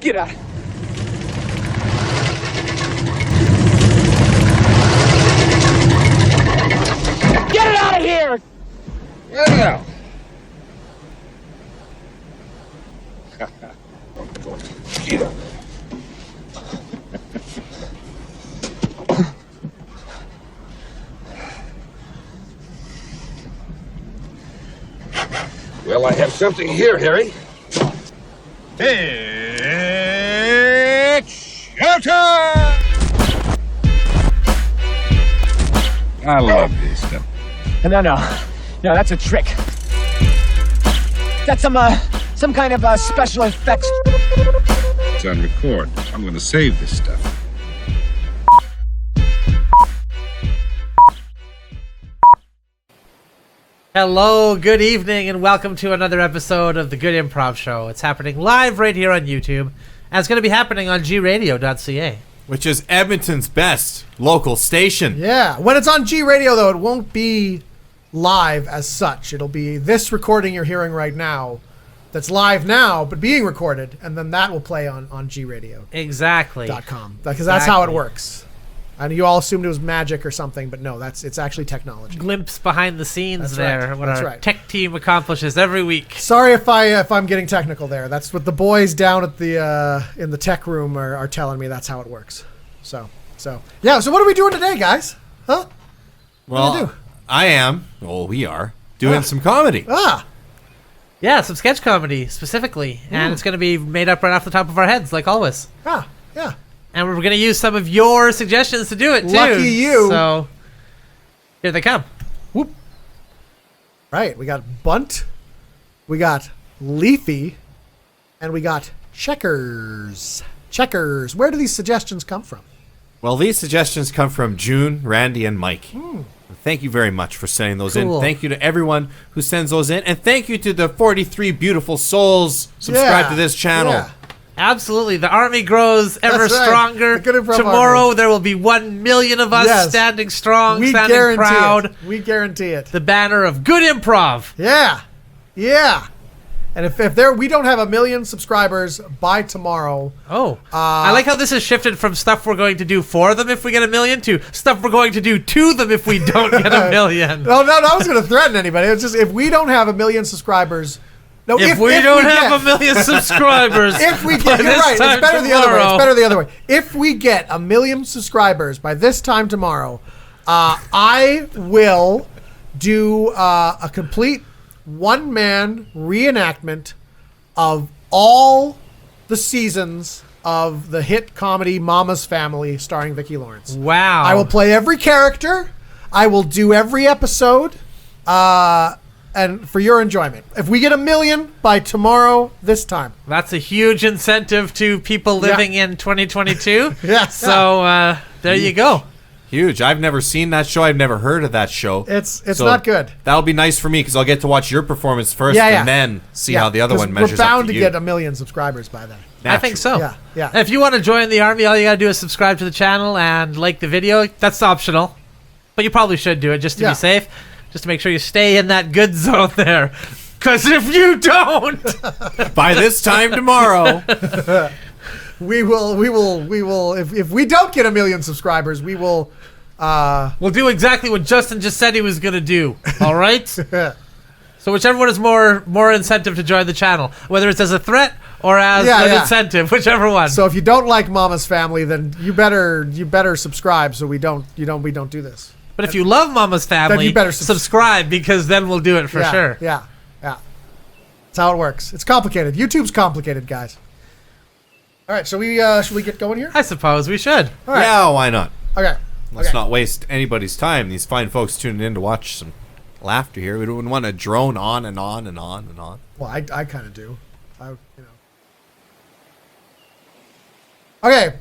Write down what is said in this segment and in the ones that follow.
Get out. Get it out of here! Yeah. Well, I have something here, Harry. It's showtime! I love this stuff. No, that's a trick. That's some kind of special effects. It's on record. I'm going to save this stuff. Hello, good evening, and welcome to another episode of the Good Improv Show. It's happening live right here on YouTube, and it's going to be happening on gradio.ca. Which is Edmonton's best local station. Yeah. When it's on G Radio, though, it won't be live as such. It'll be this recording you're hearing right now that's live now, but being recorded, and then that will play on gradio.com. Exactly. Because that's how it works. And you all assumed it was magic or something, but no, it's actually technology. Glimpse behind the scenes That's right. what That's our right. tech team accomplishes every week. Sorry if I'm getting technical there. That's what the boys down at the in the tech room are telling me. That's how it works. So yeah. So what are we doing today, guys? Huh? What do you do? We are doing some comedy. Yeah, some sketch comedy specifically, and it's going to be made up right off the top of our heads, like always. Yeah. And we're going to use some of your suggestions to do it, too. Lucky you. So, here they come. Whoop. Right. We got Bunt. We got Leafy. And we got Checkers. Checkers. Where do these suggestions come from? Well, these suggestions come from June, Randy, and Mike. Thank you very much for sending those in. Thank you to everyone who sends those in. And thank you to the 43 beautiful souls subscribed to this channel. Yeah. Absolutely. The army grows ever That's right. stronger. The Good Improv Tomorrow Army. there will be 1 million of us standing strong, We standing guarantee proud. it. We guarantee it. The banner of Good Improv. Yeah. And if we don't have 1 million subscribers by tomorrow. I like how this has shifted from stuff we're going to do for them if we get 1 million to stuff we're going to do to them if we don't get 1 million. No, I was going to threaten anybody. It's just if we don't have 1 million subscribers. No, if we don't have 1 million subscribers, if we get, you're right. It's better the other way. It's better the other way. If we get 1 million subscribers by this time tomorrow, I will do a complete one-man reenactment of all the seasons of the hit comedy Mama's Family starring Vicki Lawrence. Wow. I will play every character. I will do every episode. And for your enjoyment. If we get 1 million by tomorrow, this time. That's a huge incentive to people living in 2022. Yeah. So there you go. Huge. I've never seen that show. I've never heard of that show. It's not good. That'll be nice for me because I'll get to watch your performance first and then see how the other one measures up to you. We're bound to get 1 million subscribers by then. I think so. Yeah. If you want to join the army, all you got to do is subscribe to the channel and like the video. That's optional. But you probably should do it just to be safe. Just to make sure you stay in that good zone there. Because if you don't... by this time tomorrow... we will... If we don't get 1 million subscribers, we will... We'll do exactly what Justin just said he was going to do. All right? So whichever one is more incentive to join the channel. Whether it's as a threat or as an incentive. Whichever one. So if you don't like Mama's Family, then you better subscribe so we don't do this. But if you love Mama's Family, you better subscribe because then we'll do it for sure. Yeah. That's how it works. It's complicated. YouTube's complicated, guys. All right, should we get going here? I suppose we should. All right. Yeah, why not? Okay. Let's not waste anybody's time. These fine folks tuning in to watch some laughter here. We don't want to drone on and on and on and on. Well, I kind of do. Okay.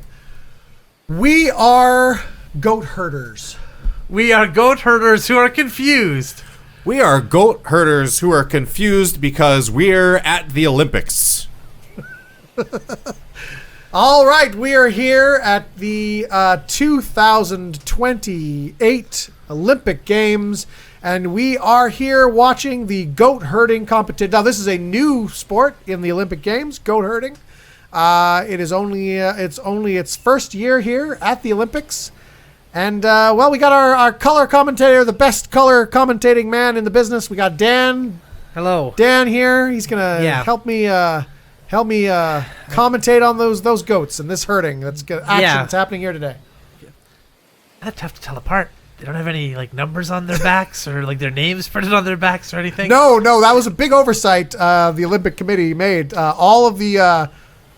We are goat herders. We are goat herders who are confused. We are goat herders who are confused because we're at the Olympics. All right, we are here at the 2028 Olympic Games, and we are here watching the goat herding competition. Now, this is a new sport in the Olympic Games, goat herding. It is only its first year here at the Olympics. And, well, we got our color commentator, the best color commentating man in the business. We got Dan. Hello. Dan here. He's going to help me commentate on those goats and this herding action that's happening here today. That's tough to tell apart. They don't have any like numbers on their backs or like their names printed on their backs or anything. No, that was a big oversight the Olympic Committee made. All of the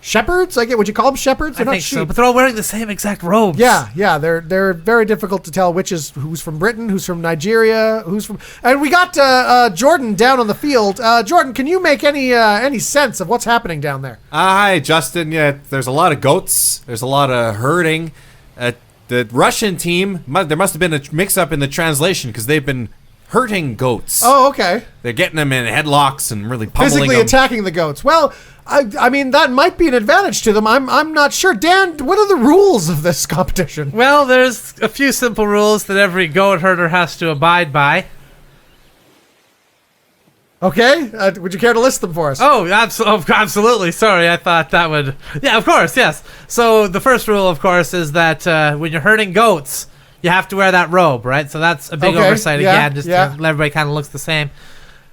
shepherds, would you call them shepherds? They're I not think sheep. so, but they're all wearing the same exact robes. Yeah, they're very difficult to tell who's from Britain, who's from Nigeria, and we got Jordan down on the field. Jordan, can you make any sense of what's happening down there? Hi, Justin. Yeah, there's a lot of goats. There's a lot of herding. The Russian team, there must have been a mix-up in the translation because they've been hurting goats. Oh, okay. They're getting them in headlocks and really pummeling Physically them. attacking the goats. Well, I mean, that might be an advantage to them. I'm not sure. Dan, what are the rules of this competition? Well, there's a few simple rules that every goat herder has to abide by. Okay. Would you care to list them for us? Oh, absolutely. Sorry, I thought that would... Yeah, of course, yes. So the first rule, of course, is that when you're herding goats, you have to wear that robe, right? So that's a big oversight again, just to let everybody kind of looks the same.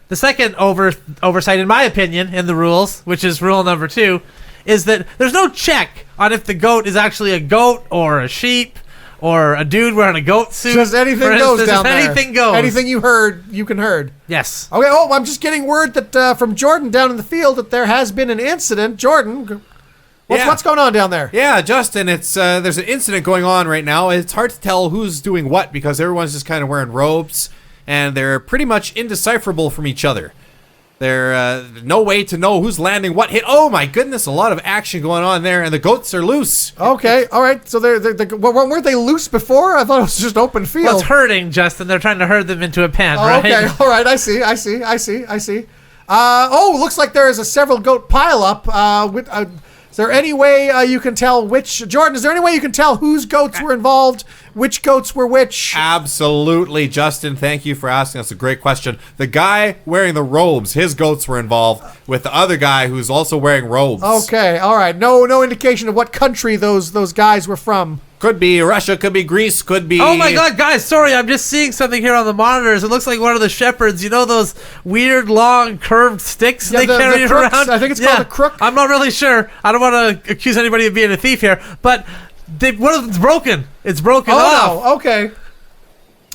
The second oversight, in my opinion, in the rules, which is rule number 2, is that there's no check on if the goat is actually a goat or a sheep or a dude wearing a goat suit. Just anything goes down there. Anything goes. Anything you heard, you can herd. Yes. Okay. Oh, I'm just getting word that from Jordan down in the field that there has been an incident. Jordan, what's going on down there? Yeah, Justin, it's there's an incident going on right now. It's hard to tell who's doing what because everyone's just kind of wearing robes, and they're pretty much indecipherable from each other. There's no way to know who's landing what hit. Oh my goodness, a lot of action going on there, and the goats are loose. Okay, all right. So weren't they loose before? I thought it was just open field. Well, it's herding, Justin. They're trying to herd them into a pen, right? Okay, all right. I see. Looks like there is a several goat pileup. Is there any way you can tell Jordan, is there any way you can tell whose goats were involved, which goats were which? Absolutely, Justin. Thank you for asking. That's a great question. The guy wearing the robes, his goats were involved with the other guy who's also wearing robes. Okay, all right. No indication of what country those guys were from. Could be Russia, could be Greece, could be... Oh my god, guys, sorry, I'm just seeing something here on the monitors. It looks like one of the shepherds, you know those weird, long, curved sticks they carry the around? I think it's called a crook. I'm not really sure. I don't want to accuse anybody of being a thief here, but one of them's broken. It's broken off. No, okay.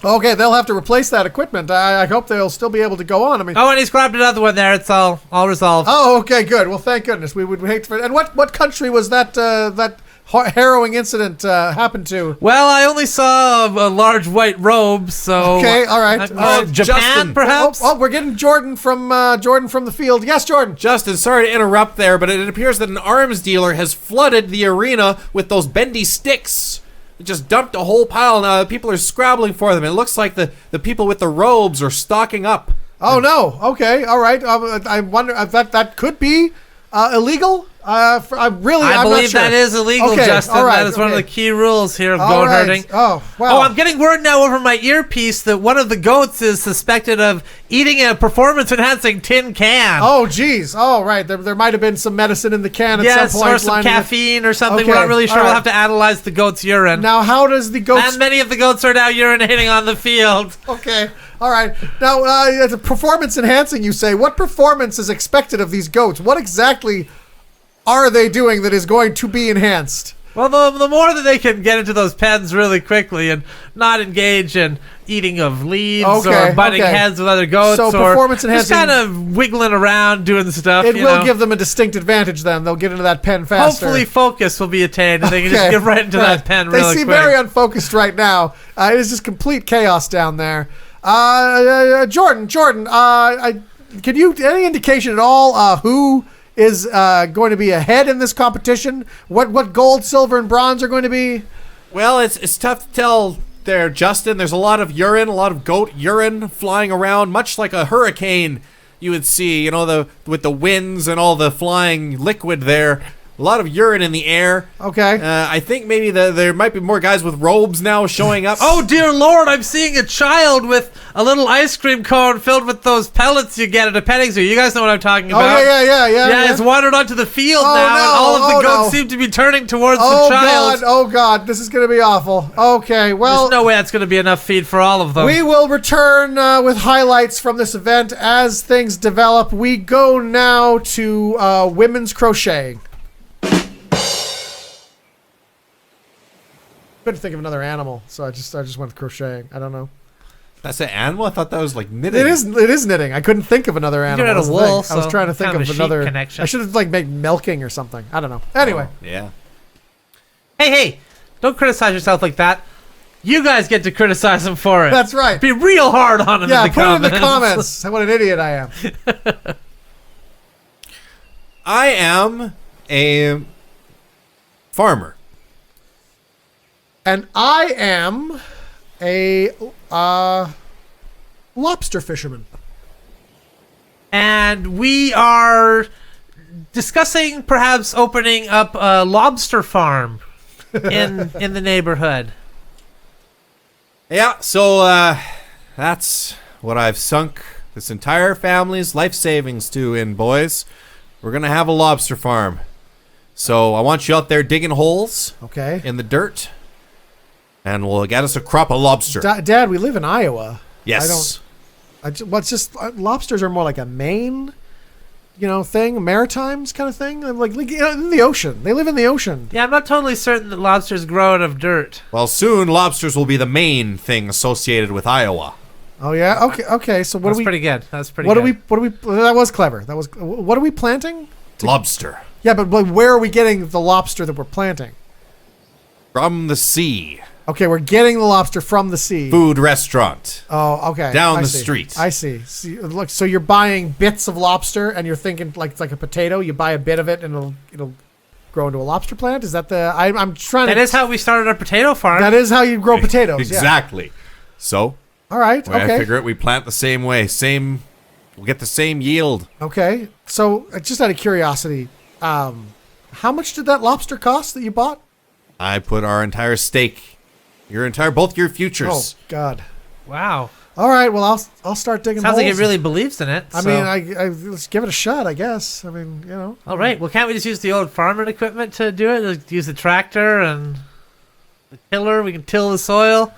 Okay, they'll have to replace that equipment. I hope they'll still be able to go on. I mean, and he's grabbed another one there. It's all resolved. Oh, okay, good. Well, thank goodness. We would hate for... And what country was that harrowing incident happened to? Well, I only saw a large white robe, so... Okay, all right. Japan, Justin, perhaps? Oh, we're getting Jordan from the field. Yes, Jordan. Justin, sorry to interrupt there, but it appears that an arms dealer has flooded the arena with those bendy sticks. It just dumped a whole pile. Now people are scrabbling for them. It looks like the people with the robes are stocking up. Oh, no. Okay, all right. I wonder if that could be illegal. I'm believe not sure. that is illegal, okay, Justin. All right, that is one of the key rules here of goat herding. Oh, well. Oh, I'm getting word now over my earpiece that one of the goats is suspected of eating a performance-enhancing tin can. Oh, geez. Oh, right. There might have been some medicine in the can at some point. Or some caffeine or something. Okay, We're not really sure. all right. We'll have to analyze the goat's urine. Now, how does the goat... And many of the goats are now urinating on the field. Okay. All right. Now, it's a performance-enhancing, you say. What performance is expected of these goats? What exactly are they doing that is going to be enhanced? Well, the more that they can get into those pens really quickly and not engage in eating of leaves or butting heads with other goats so or performance just kind of wiggling around doing stuff. It will give them a distinct advantage then. They'll get into that pen faster. Hopefully focus will be attained and they can just get right into that pen really quick. They seem very unfocused right now. It is just complete chaos down there. Jordan, can you, any indication at all who is going to be ahead in this competition? What gold, silver, and bronze are going to be? Well, it's tough to tell there, Justin. There's a lot of urine, a lot of goat urine flying around, much like a hurricane you would see, with the winds and all the flying liquid there. A lot of urine in the air. Okay. I think maybe there might be more guys with robes now showing up. Oh, dear Lord, I'm seeing a child with a little ice cream cone filled with those pellets you get at a petting zoo. You guys know what I'm talking about. Yeah. Yeah, it's wandered onto the field now, and all of the goats seem to be turning towards the child. Oh, God, this is going to be awful. Okay, well... There's no way that's going to be enough feed for all of them. We will return with highlights from this event as things develop. We go now to women's crocheting. Couldn't think of another animal, so I just went with crocheting. I don't know. That's an animal? I thought that was like knitting. It is knitting. I couldn't think of another animal. You're at a wool, I was trying to think of another connection. I should have like made milking or something. I don't know. Anyway. Yeah. Hey, don't criticize yourself like that. You guys get to criticize him for it. That's right. Be real hard on him in the put comments. it in the comments. What an idiot I am. I am a farmer. And I am a lobster fisherman. And we are discussing perhaps opening up a lobster farm in the neighborhood. Yeah, so that's what I've sunk this entire family's life savings to in, boys. We're going to have a lobster farm. So I want you out there digging holes in the dirt. And we'll get us a crop of lobster. Dad, we live in Iowa. Yes. Lobsters are more like a Maine, thing, Maritimes kind of thing. Like in the ocean. They live in the ocean. Yeah, I'm not totally certain that lobsters grow out of dirt. Well, soon lobsters will be the main thing associated with Iowa. Oh yeah. Okay. So That's pretty good. That's pretty good. What are we? That was clever. What are we planting? Lobster. Yeah, but where are we getting the lobster that we're planting? From the sea. Okay, we're getting the lobster from the sea. Food restaurant. Oh, okay. Down the street. I see. Look, so you're buying bits of lobster, and you're thinking like it's like a potato. You buy a bit of it, and it'll grow into a lobster plant. Is that the? I'm trying. That is how we started our potato farm. That is how you grow potatoes. Exactly. Yeah. So. All right. I Okay. figure it. We plant the same way. We'll get the same yield. Okay. So, just out of curiosity, how much did that lobster cost that you bought? I put our entire stake. Both your futures. Oh God! Wow. All right. Well, I'll start digging. Sounds like holes. it really believes in it. I mean, let's give it a shot. I guess. I mean, All right. Well, can't we just use the old farming equipment to do it? Like, use the tractor and the tiller. We can till the soil.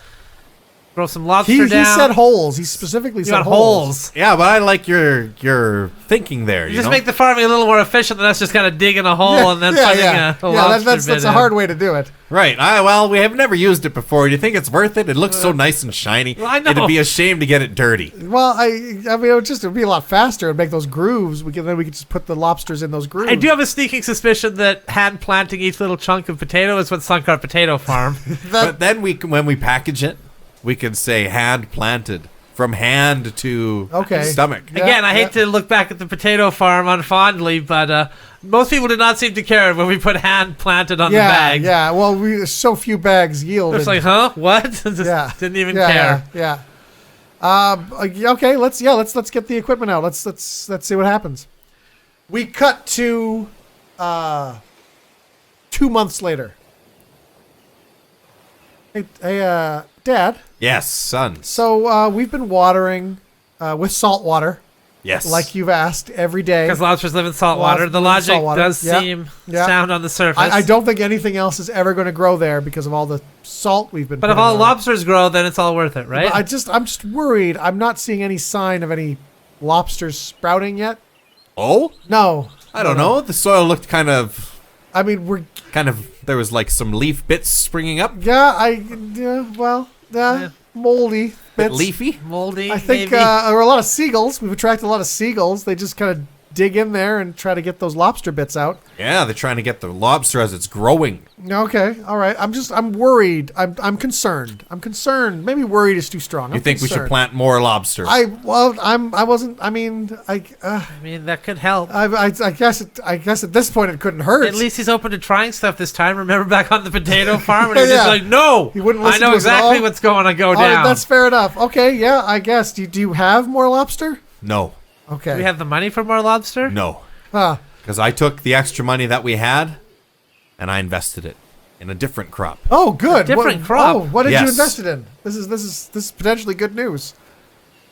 Throw some lobster down. He said holes. He specifically said holes. Yeah, but I like your thinking there. You just know? make the farming a little more efficient than us just kind of digging a hole and then putting a lobster That's a hard way to do it. Right. Well, we have never used it before. Do you think it's worth it? It looks so nice and shiny. Well, I know. Oh. It'd be a shame to get it dirty. Well, I mean, it would be a lot faster and make those grooves. We could just put the lobsters in those grooves. I do have a sneaking suspicion that hand planting each little chunk of potato is what sunk our potato farm. But then when we package it, we can say hand planted from hand to stomach. Yeah, Again, I hate to look back at the potato farm unfondly, but most people did not seem to care when we put hand planted on the bag. Yeah, well, so few bags yielded. It's like, huh? What? Just didn't even care. Yeah. Okay, let's get the equipment out. Let's see what happens. We cut to 2 months later. Hey, Dad. Yes, son. So we've been watering with salt water. Yes. Like you've asked every day. Because lobsters live in salt water. The logic does seem sound on the surface. I don't think anything else is ever going to grow there because of all the salt we've been. But if all lobsters grow, then it's all worth it, right? I'm just worried. I'm not seeing any sign of any lobsters sprouting yet. Oh? No. I don't know. The soil looked kind of. I mean, there was like some leaf bits springing up. Moldy bits. Bit leafy? Moldy, I think maybe. there were a lot of seagulls. We've attracted a lot of seagulls. They just kind of dig in there and try to get those lobster bits out. Yeah, they're trying to get the lobster as it's growing. Okay, all right. I'm worried. I'm concerned. Maybe worried is too strong. You think we should plant more lobsters? I mean, that could help. I guess at this point it couldn't hurt. At least he's open to trying stuff this time. Remember back on the potato farm, and he was just like, "No, he wouldn't I listen know to us at exactly all? what's going to go down." That's fair enough. Okay, yeah, I guess. Do you have more lobster? No. Okay. Do we have the money for more lobster? No. Huh. Because I took the extra money that we had and I invested it in a different crop. Oh, good. Different crop. Oh, what did you Yes. invest it in? This is potentially good news.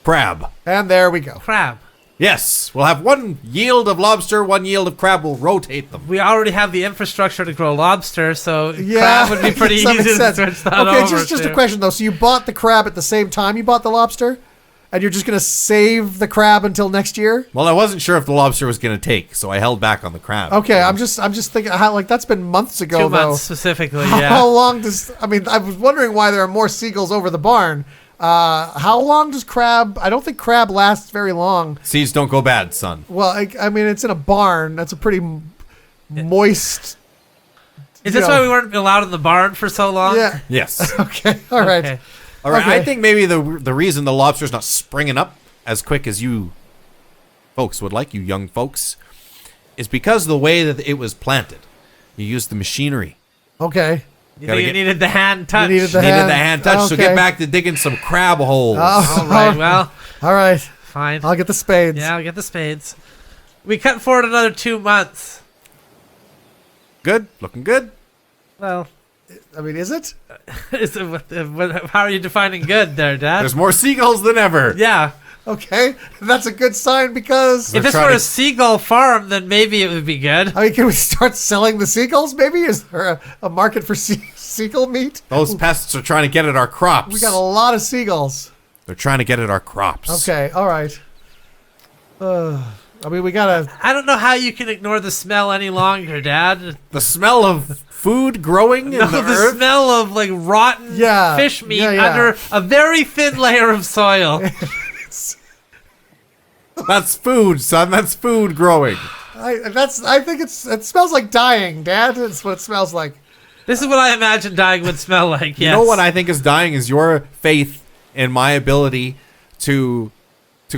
Crab. And there we go. Crab. Yes, we'll have one yield of lobster, one yield of crab. We'll rotate them. We already have the infrastructure to grow lobster, so Yeah, crab would be pretty yes, that easy makes to sense. switch that Okay, over just to. a question though. So you bought the crab at the same time you bought the lobster, and you're just gonna save the crab until next year? Well, I wasn't sure if the lobster was going to take, so I held back on the crab. Okay, I'm just thinking how like that's been months ago 2 though. months specifically, How yeah. long does I was wondering why there are more seagulls over the barn. How long does crab? I don't think crab lasts very long. Seeds don't go bad, son. Well, I mean it's in a barn. That's a pretty moist. Is this Yeah. why we weren't allowed in the barn for so long? Yeah. Yes. Okay. All right. Okay. All right. Okay. I think maybe the reason the lobster's not springing up as quick as you folks would like, you young folks, is because of the way that it was planted. You used the machinery. Okay. You Gotta think get- it needed the hand touch? needed the Needed hand- the hand touch, so okay. get back to digging some crab holes. Oh. All right, well, All right. fine. I'll get the spades. Yeah, I'll get the spades. We cut forward another 2 months. Good? Looking good? Well, I mean, is it? how are you defining good there, Dad? There's more seagulls than ever. Yeah. Okay. That's a good sign because If this trying were to- a seagull farm, then maybe it would be good. I mean, can we start selling the seagulls? Maybe is there a market for seagull meat? Those pests are trying to get at our crops. We got a lot of seagulls. They're trying to get at our crops. Okay. All right. I mean, we gotta. I don't know how you can ignore the smell any longer, Dad. The smell of food growing in No, the the earth. smell of like rotten Yeah, fish meat yeah, yeah. under a very thin layer of soil. That's food, son. That's food growing. I think it smells like dying, Dad. That's what it smells like. This is what I imagine dying would smell like. Yes. You know what I think is dying is your faith in my ability to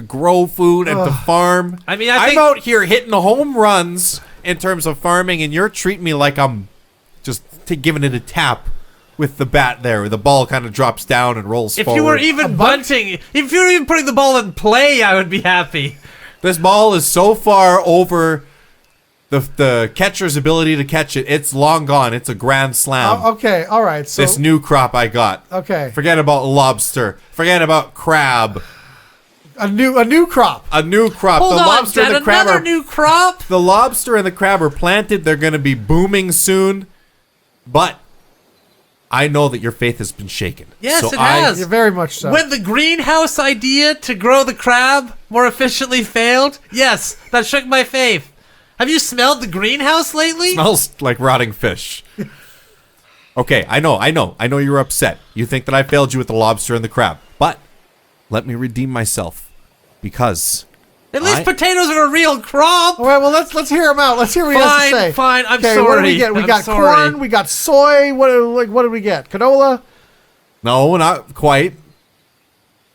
grow food and to farm. I mean, I'm think out here hitting the home runs in terms of farming, and you're treating me like I'm just giving it a tap with the bat there. The ball kind of drops down and rolls if forward. you were even bunting, if you were even putting the ball in play, I would be happy. This ball is so far over the catcher's ability to catch it. It's long gone. It's a grand slam. Okay. All right. So This new crop I got. okay, Forget about lobster. Forget about crab. a new crop. A new crop. Hold the on, lobster Dad, and the crab another are new crop? the lobster and the crab are planted. They're going to be booming soon. But I know that your faith has been shaken. Yes, So it I- has. Yeah, very much so. When the greenhouse idea to grow the crab more efficiently failed, yes, that shook my faith. Have you smelled the greenhouse lately? Smells like rotting fish. Okay, I know you're upset. You think that I failed you with the lobster and the crab. But let me redeem myself. Because At least potatoes are a real crop. All right. Well, let's hear him out. Let's hear what he has to say. Fine, I'm Okay. sorry. What did we get? We I'm got sorry. corn. We got soy. What did we get? Canola. no, not quite.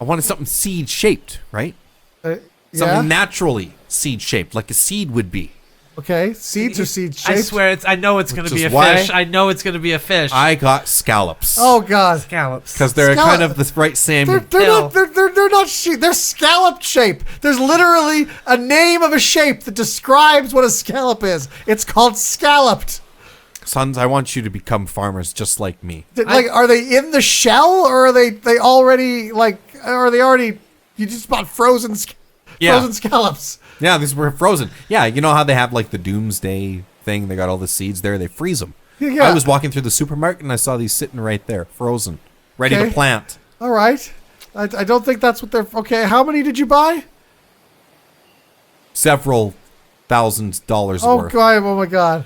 I wanted something seed shaped, right? Yeah. Something naturally seed shaped, like a seed would be. Okay. Seeds or seed shaped. I swear, I know it's going to Which be a is why fish. I know it's going to be a fish. I got scallops. Oh God. Scallops. Because they're Scallop- kind of the right same. They're Hill. not. They're not. They're scalloped shape. There's literally a name of a shape that describes what a scallop is. It's called scalloped. Sons, I want you to become farmers just like me. Like, are they in the shell or are they already like? Are they already? You just bought frozen scallops. Yeah, these were frozen. Yeah, you know how they have like the doomsday thing? They got all the seeds there. They freeze them. Yeah. I was walking through the supermarket and I saw these sitting right there, frozen, ready Okay. to plant. All right. I don't think that's what they're. Okay. How many did you buy? Several $1,000s Oh worth. God! Oh my God.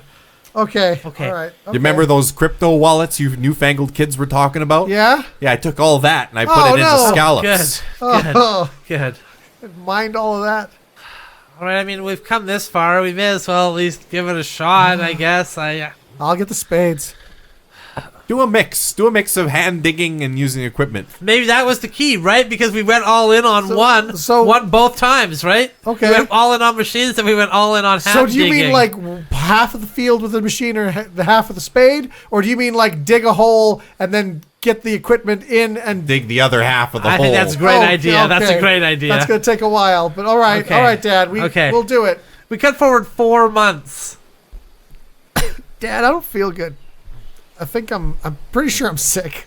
Okay. Okay. All right. You remember those crypto wallets you newfangled kids were talking about? Yeah. Yeah, I took all that and I put Oh, it into no. scallops. Good. Good. Oh, Good. mind all of that. All right. I mean, we've come this far. We may as well at least give it a shot. I guess. I'll get the spades. Do a mix. Do a mix of hand digging and using equipment. Maybe that was the key, right? Because we went all in on one both times, right? Okay. We went all in on machines, and we went all in on hand So do you digging. mean like half of the field with the machine or the half of the spade, or do you mean like dig a hole and then get the equipment in and? Dig the other half of the I hole. think that's a great Oh, idea. That's a okay. great idea. That's gonna take a while, but all right, Okay. all right, Dad. Okay. We'll do it. We cut forward 4 months. Dad, I don't feel good. I think I'm pretty sure I'm sick.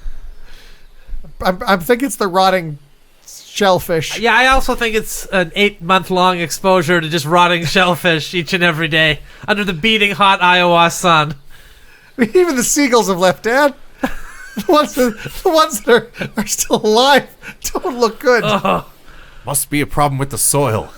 I think it's the rotting shellfish. Yeah, I also think it's an 8-month-long exposure to just rotting shellfish each and every day under the beating hot Iowa sun. Even the seagulls have left, Dad. The ones that are still alive don't look good. Must be a problem with the soil.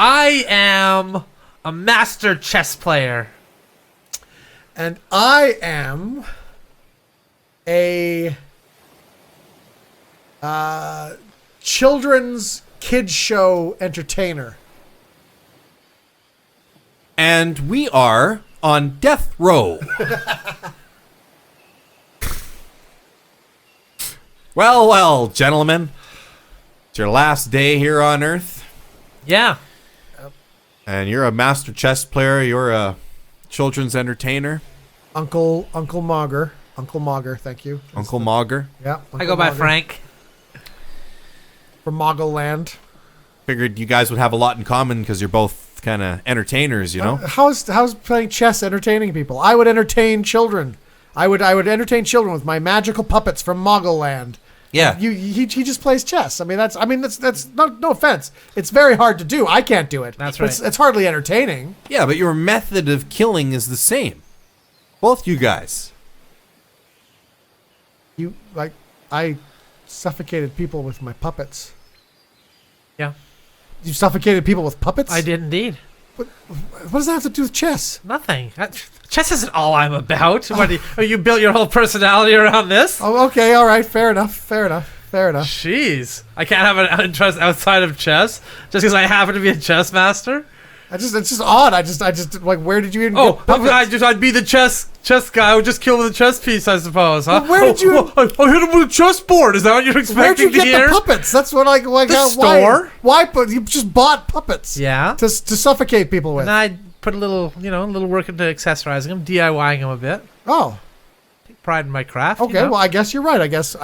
I am a master chess player. And I am a children's kids show entertainer. And we are on death row. Well, gentlemen. It's your last day here on Earth. Yeah. And you're a master chess player. You're a children's entertainer. Uncle Mogger. Uncle Mogger, thank you. Uncle Mogger. Yeah. I go by Frank. From Moggle Land. Figured you guys would have a lot in common because you're both kind of entertainers, you know? How's playing chess entertaining people? I would entertain children. I would entertain children with my magical puppets from Moggle Land. Yeah. He just plays chess. I mean that's no offense. It's very hard to do. I can't do it. That's right. right. It's hardly entertaining. Yeah, but your method of killing is the same. Both you guys. I suffocated people with my puppets. Yeah. You suffocated people with puppets? I did indeed. What does that have to do with chess? Nothing. Chess isn't all I'm about. What, you built your whole personality around this? Oh, okay, all right, fair enough. Jeez. I can't have an interest outside of chess just because I happen to be a chess master? It's just odd. I just like, where did you even get puppets? I'd be the chess guy. I would just kill with a chess piece, I suppose, huh? Well, where did you... I hit him with a chessboard. Is that what you're expecting Where'd you to hear? get the puppets? That's what The store. Why put... You just bought puppets. Yeah. To suffocate people with. And I put a little work into accessorizing them, DIYing them a bit. Oh. Take pride in my craft. Okay, well, I guess you're right. I guess...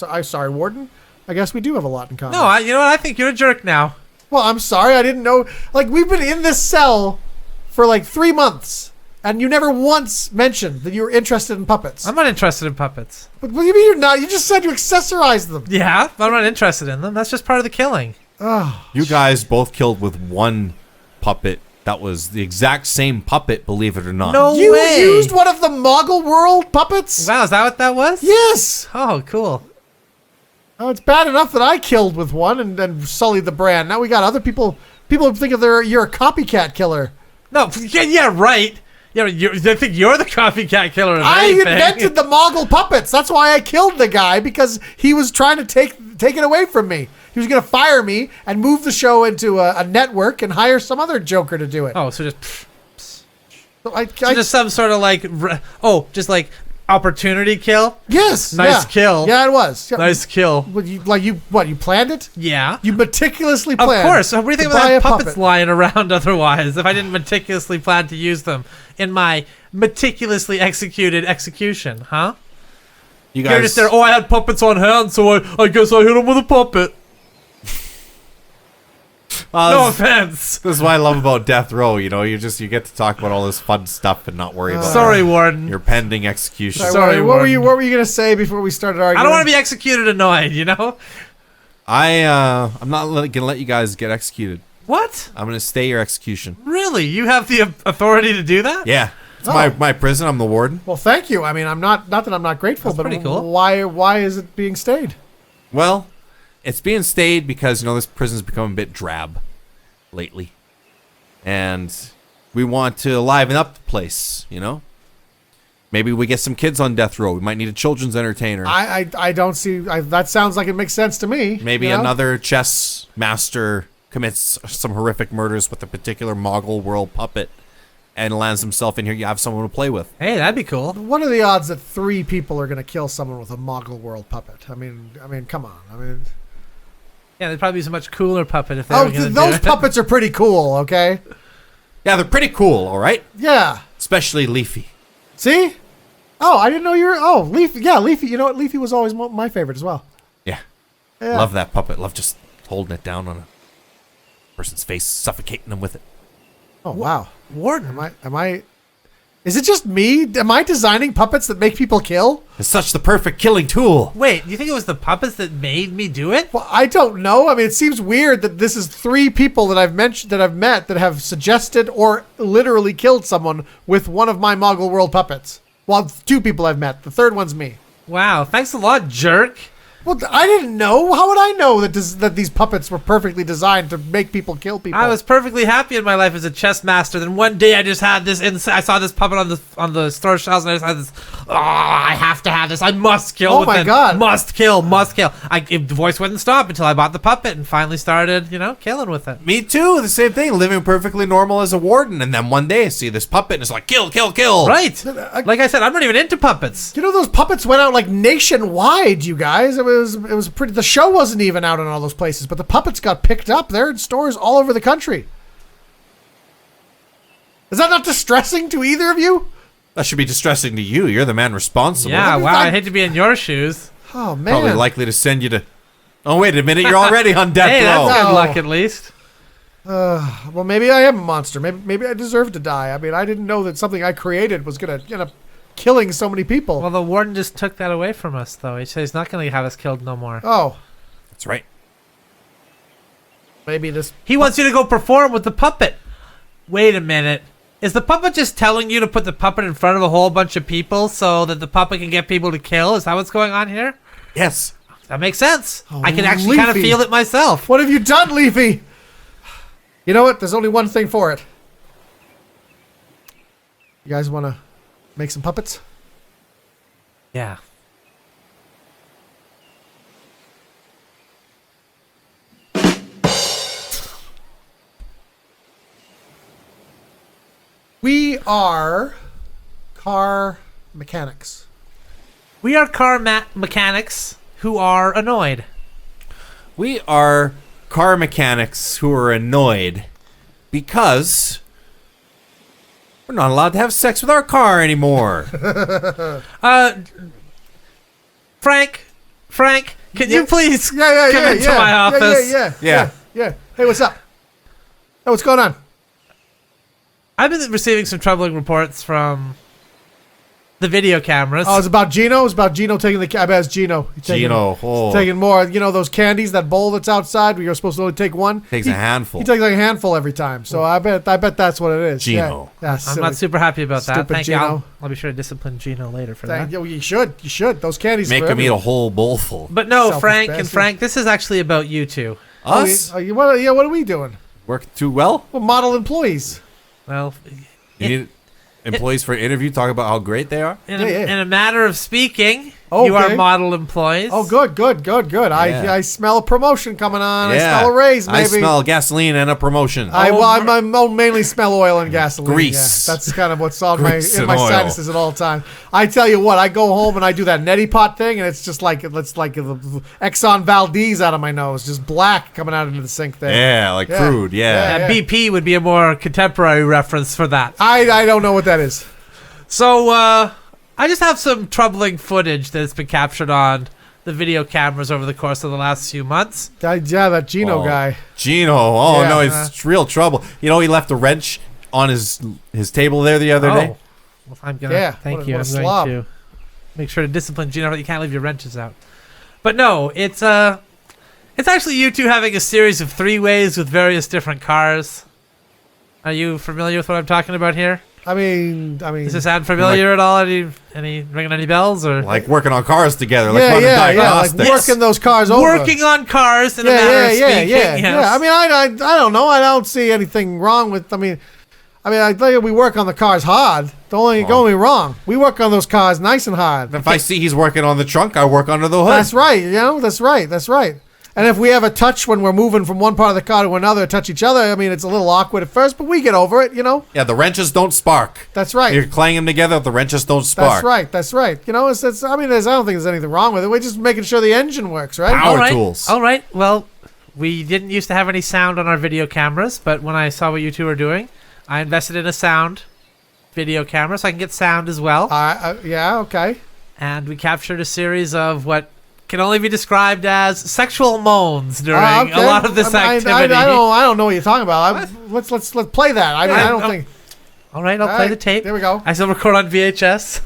I'm sorry, Warden. I guess we do have a lot in common. No, you know what? I think you're a jerk now. Well, I'm sorry. I didn't know. Like, we've been in this cell for like 3 months, and you never once mentioned that you were interested in puppets. I'm not interested in puppets. But what do you mean you're not? You just said you accessorized them. Yeah, but I'm not interested in them. That's just part of the killing. Oh, You guys both killed with one puppet that was the exact same puppet, believe it or not. No you way. used one of the Moggle World puppets? Wow, is that what that was? Yes. Oh, cool. Oh, it's bad enough that I killed with one and then sullied the brand. Now we got other people. People think you're a copycat killer. No, yeah, right. Yeah, I think you're the copycat killer of I anything. invented the Moggle puppets. That's why I killed the guy, because he was trying to take it away from me. He was going to fire me and move the show into a network and hire some other joker to do it. Oh, so So just some sort of like, just like opportunity kill. Yes. Nice kill. Yeah, it was. Yeah. Nice kill. You planned it? Yeah. You meticulously Of planned. course. What do you think to buy about a puppets puppet. lying around otherwise if I didn't meticulously plan to use them in my meticulously executed execution, huh? You You're guys. just there, I had puppets on hand, so I guess I hit them with a puppet. No offense. This is what I love about death row. You know, you get to talk about all this fun stuff and not worry about Sorry, Warden. your pending execution. Sorry, what were you Warden. going to say before we started arguing? I don't want to be executed annoyed, you know? I'm not gonna let you guys get executed. What? I'm gonna stay your execution. Really? You have the authority to do that? Yeah, it's Oh. my prison. I'm the warden. Well, thank you. I mean, I'm not that I'm not grateful, That's but pretty cool. why is it being stayed? Well, it's being stayed because this prison's become a bit drab lately, and we want to liven up the place. Maybe we get some kids on death row. We might need a children's entertainer. I don't see. That sounds like it makes sense to me. Maybe you know? another chess master commits some horrific murders with a particular Moggle world puppet and lands himself in here. You have someone to play with. Hey, that'd be cool. What are the odds that 3 people are going to kill someone with a Moggle world puppet? I mean, come on. I mean, Yeah, there'd probably be a much cooler puppet if they were going to do those it. puppets are pretty cool. Okay. Yeah, they're pretty cool, all right? Yeah. Especially Leafy. See? Oh, I didn't know you were. Oh, Leafy. Yeah, Leafy. You know what? Leafy was always my favorite as well. Yeah. Yeah. Love that puppet. Love just holding it down on a person's face, suffocating them with it. Oh wow. Warden. Am I? Is it just me? Am I designing puppets that make people kill? It's such the perfect killing tool. Wait, you think it was the puppets that made me do it? Well, I don't know. I mean, it seems weird that this is 3 people that I've met that have suggested or literally killed someone with one of my Moggle World puppets. Well, 2 people I've met. The 3rd one's me. Wow, thanks a lot, jerk. Well, I didn't know. How would I know that these puppets were perfectly designed to make people kill people? I was perfectly happy in my life as a chess master. Then one day I just had this. I saw this puppet on the store shelves, and I just had this. Oh, I have to have this. I must kill. Oh my God. Must kill. The voice wouldn't stop until I bought the puppet and finally started, killing with it. Me too. The same thing. Living perfectly normal as a warden, and then one day I see this puppet, and it's like kill, kill, kill. Right. Like I said, I'm not even into puppets. You know, those puppets went out like nationwide, you guys. It was pretty. The show wasn't even out in all those places, but the puppets got picked up. They're in stores all over the country. Is that not distressing to either of you? That should be distressing to you. You're the man responsible. Yeah. Wow. I hate to be in your shoes. Oh man. Probably likely to send you to. Oh wait a minute! You're already on death Hey, row. that's good No. luck at least. Well, maybe I am a monster. Maybe I deserve to die. I mean, I didn't know that something I created was gonna end up killing so many people. Well, the warden just took that away from us, though. He said he's not going to have us killed no more. Oh, That's right. maybe this. He wants you to go perform with the puppet. Wait a minute. Is the puppet just telling you to put the puppet in front of a whole bunch of people so that the puppet can get people to kill? Is that what's going on here? Yes. That makes sense. Oh, I can actually kind of Leafy. feel it myself. What have you done, Leafy? You know what? There's only one thing for it. You guys want to make some puppets? Yeah. We are car mechanics. We are car mechanics who are annoyed. We are car mechanics who are annoyed because we're not allowed to have sex with our car anymore. Frank, can you please come into yeah, my office? Yeah. Hey, what's up? Hey, what's going on? I've been receiving some troubling reports from the video cameras. Oh, it's about Gino. It's about Gino taking the. I bet it's Gino. He's taking, Gino, oh. taking more. You know those candies, that bowl that's outside. Where you're supposed to only take one. Takes a handful. He takes like a handful every time. So I bet that's what it is. Gino. Yeah, I'm silly. not super happy about that. Stupid Thank you. Gino. I'll be sure to discipline Gino later for Thank that. you. You should. Those candies. Make for him eat a everyone. whole bowl full. But no, Selfish Frank and bastard. Frank, this is actually about you two. Us? What are we doing? Work too well? We're model employees. Well, You need employees for an interview talk about how great they are? in, Yeah, a, yeah. in a matter of speaking, Okay. you are model employees. Oh, good. Yeah. I smell a promotion coming on. Yeah. I smell a raise. Maybe. I smell gasoline and a promotion. I mainly smell oil and gasoline. Grease. Yeah. That's kind of what's on Grease in and my oil. sinuses at all time. I tell you what, I go home and I do that neti pot thing, and it's just like Exxon Valdez out of my nose, just black coming out into the sink there. Yeah, like Yeah. crude, yeah. Yeah. BP would be a more contemporary reference for that. I don't know what that is. So, I just have some troubling footage that's been captured on the video cameras over the course of the last few months. Yeah, that Gino Oh. guy. Gino, oh Yeah, no, it's real trouble. You know, he left a wrench on his table there the other day. Well, I'm gonna Yeah, thank what a- you. what a I'm slob. going to make sure to discipline Gino. You can't leave your wrenches out. But no, it's actually you two having a series of 3 ways with various different cars. Are you familiar with what I'm talking about here? I mean. Does this sound familiar at all? Any ringing any bells or Like working on cars together, like yeah, running yeah, like diagnostics. working those cars over. working on cars in a matter of speaking? Yes. Yeah. I mean, I don't know. I don't see anything wrong with. I tell you, we work on the cars hard. Don't get me wrong. We work on those cars nice and hard. If I see he's working on the trunk, I work under the hood. That's right. That's right. And if we have a touch when we're moving from one part of the car to another, touch each other, I mean, it's a little awkward at first, but we get over it, Yeah, the wrenches don't spark. That's right. You're clanging them together, the wrenches don't spark. That's right. I don't think there's anything wrong with it. We're just making sure the engine works, right? Power tools. All right. Well, we didn't used to have any sound on our video cameras, but when I saw what you two were doing, I invested in a sound video camera so I can get sound as well. Yeah, okay. And we captured a series of what can only be described as sexual moans during a lot of this activity. I don't know what you're talking about. Let's play that. I don't think. All right, I'll play the tape. There we go. I still record on VHS.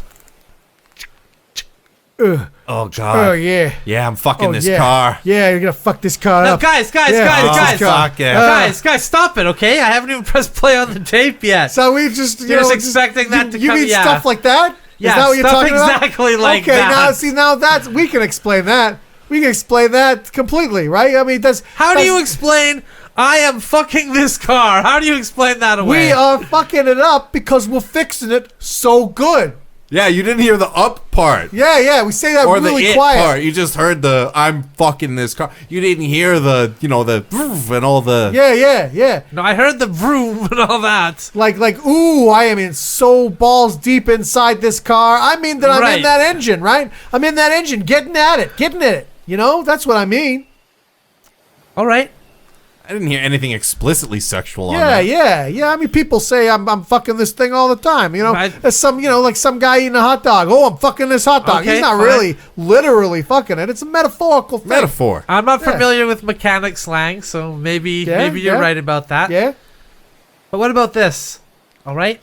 Oh God. Oh yeah. Yeah, I'm fucking this yeah. car. Yeah, you're gonna fuck this car No, up. guys, Yeah. Fuck yeah. guys, stop it, okay? I haven't even pressed play on the tape yet. So we just You're just expecting that to you come. mean Yeah. stuff like that? Yeah, Is that what you're stuff talking about? exactly like okay, that. now that's we can explain that. We can explain that completely, right? I mean, How do you explain? I am fucking this car. How do you explain that away? We are fucking it up because we're fixing it so good. Yeah, you didn't hear the up part. Yeah, we say that Or really the it quiet. part. You just heard the I'm fucking this car. You didn't hear the vroof and all the Yeah. No, I heard the vroom and all that. Like, ooh, I am in so balls deep inside this car. I mean that I'm Right. in that engine, right? I'm in that engine, getting at it. You know, that's what I mean. All right. I didn't hear anything explicitly sexual on Yeah, that. yeah. I mean, people say I'm fucking this thing all the time. You know, Right. there's some, like some guy eating a hot dog. Oh, I'm fucking this hot dog. Okay, He's not fine. really literally fucking it. It's a metaphorical thing. Metaphor. I'm not Yeah. familiar with mechanic slang, so maybe you're yeah. right about that. Yeah. But what about this? All right.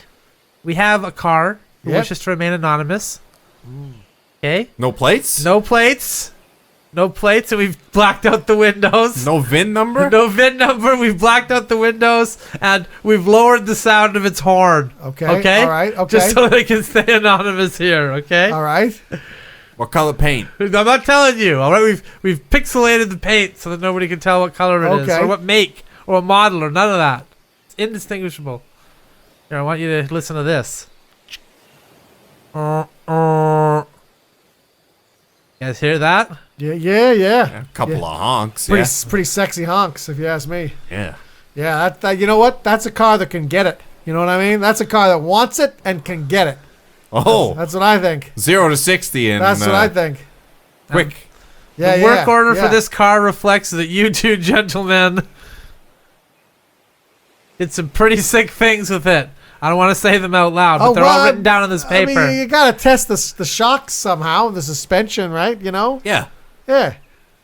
We have a car who Yep. wishes to remain anonymous. Okay. No plates? No plates. No plates, and we've blacked out the windows. No VIN number? No VIN number. We've blacked out the windows, and we've lowered the sound of its horn. Okay, Okay. all right, okay. Just so they can stay anonymous here. Okay. All right. What color paint? I'm not telling you. All right. We've pixelated the paint so that nobody can tell what color it is, Okay. or what make, or what model, or none of that. It's indistinguishable. Here, I want you to listen to this. You guys hear that? Yeah. A couple of honks. Pretty sexy honks, if you ask me. Yeah. Yeah, that you know what? That's a car that can get it. You know what I mean? That's a car that wants it and can get it. Oh, That's what I think. 0 to 60 and That's what I think. quick. Yeah, The work order yeah. for this car reflects that you two gentlemen did some pretty sick things with it. I don't want to say them out loud, but they're all written down on this paper. I mean, you gotta test the shocks somehow, the suspension, right? You know? Yeah. Yeah.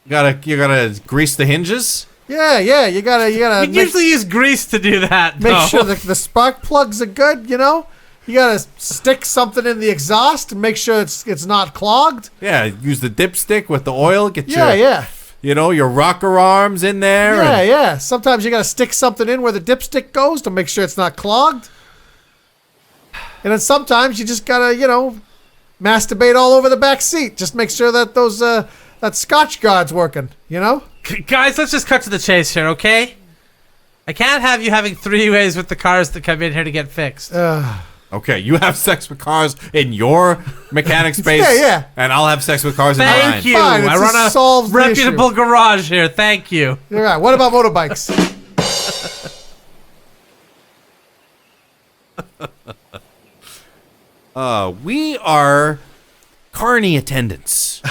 You gotta grease the hinges. Yeah. You gotta We usually use grease to do that. make though. sure the spark plugs are good. You know? You gotta stick something in the exhaust and make sure it's not clogged. Yeah, use the dipstick with the oil. Get Yeah. your rocker arms in there. and- Yeah. Sometimes you gotta stick something in where the dipstick goes to make sure it's not clogged. And then sometimes you just gotta, masturbate all over the back seat. Just make sure that those that Scotch Guard's working. You know? Guys, let's just cut to the chase here, okay? I can't have you having three-ways with the cars that come in here to get fixed. Okay, you have sex with cars in your mechanic space. Yeah. And I'll have sex with cars in mine. Thank you. Fine, it I just run solves a the reputable garage here. Thank you. You're right. What about motorbikes? We are carny attendants.